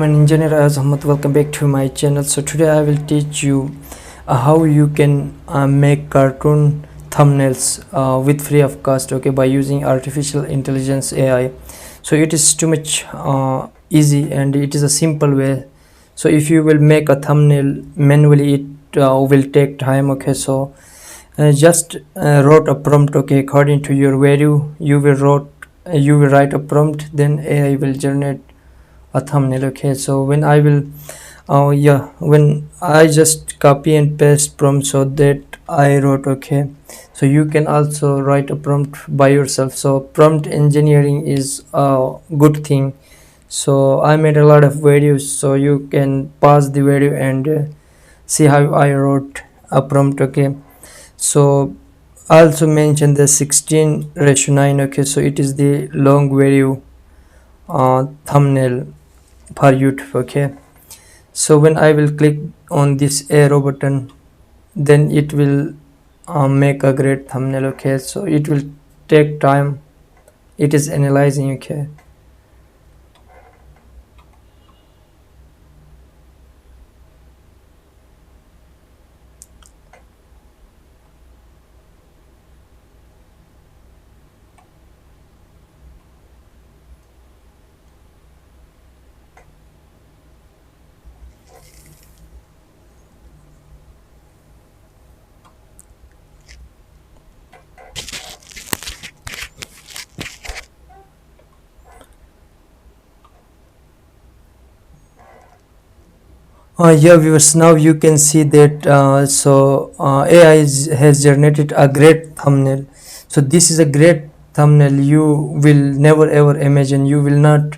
I'm Engineer Ayaz. Welcome back to my channel. So today I will teach you how you can make cartoon thumbnails with free of cost, okay, by using artificial intelligence AI. So it is too much easy, and it is a simple way. So if you will make a thumbnail manually, it will take time, okay. So just wrote a prompt, okay, according to your value. You will write a prompt, then AI will generate a thumbnail, okay. So when I will when I just copy and paste prompt, so that I wrote, okay. So you can also write a prompt by yourself. So prompt engineering is a good thing. So I made a lot of videos, so you can pause the video and see how I wrote a prompt, okay. So I also mentioned the 16:9, okay. So it is the long video thumbnail for YouTube, okay. So when I will click on this arrow button, then it will make a great thumbnail, okay. So it will take time, it is analyzing, okay. Yeah, viewers, now you can see that AI has generated a great thumbnail. So this is a great thumbnail. You will never ever imagine, you will not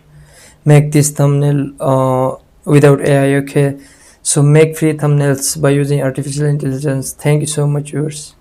make this thumbnail without AI, okay. So make free thumbnails by using artificial intelligence. Thank you so much, viewers.